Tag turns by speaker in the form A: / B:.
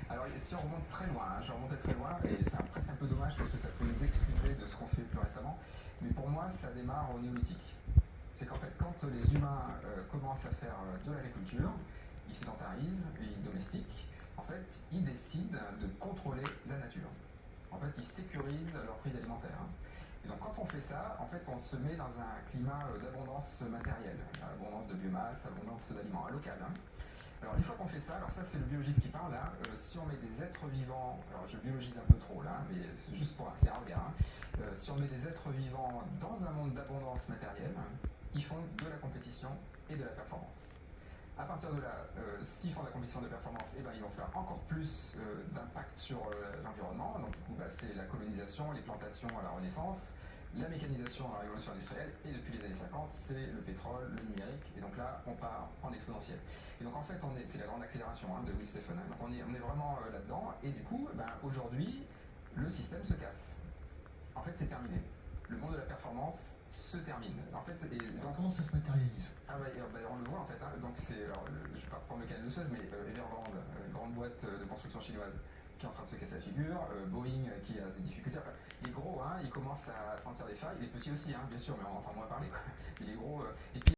A: Alors, si on remonte très loin, je remontais très loin, et c'est presque un peu dommage parce que ça peut nous excuser de ce qu'on fait plus récemment, mais pour moi, ça démarre au néolithique. C'est qu'en fait, quand les humains commencent à faire de l'agriculture, ils sédentarisent, ils domestiquent, en fait, ils décident de contrôler la nature. En fait, ils sécurisent leur prise alimentaire. Et donc, quand on fait ça, en fait, on se met dans un climat d'abondance matérielle, abondance de biomasse, abondance d'aliments, local. Alors une fois qu'on fait ça, alors ça c'est le biologiste qui parle là, si on met des êtres vivants, alors je biologise un peu trop là, mais c'est juste pour c'est un regard, si on met des êtres vivants dans un monde d'abondance matérielle, ils font de la compétition et de la performance. À partir de là, s'ils font de la compétition de performance, eh ben, ils vont faire encore plus d'impact sur l'environnement. Donc du coup, c'est la colonisation, les plantations à la Renaissance, la mécanisation dans la révolution industrielle, et depuis les années 50, c'est le pétrole, le numérique, et donc là, on part en exponentiel. Et donc en fait, c'est la grande accélération de Will Stephen. Donc on est vraiment là-dedans, et du coup, aujourd'hui, le système se casse. En fait, c'est terminé. Le monde de la performance se termine. En fait, et donc,
B: comment ça se matérialise?
A: on le voit en fait. Donc c'est, je vais pas prendre le cas de Suez, mais Evergrande, grande boîte de construction chinoise, qui est en train de se casser la figure, Boeing qui a des difficultés. Enfin, les gros, ils commencent à sentir des failles, les petits aussi, bien sûr, mais on entend moins parler. Quoi. Et les gros, et puis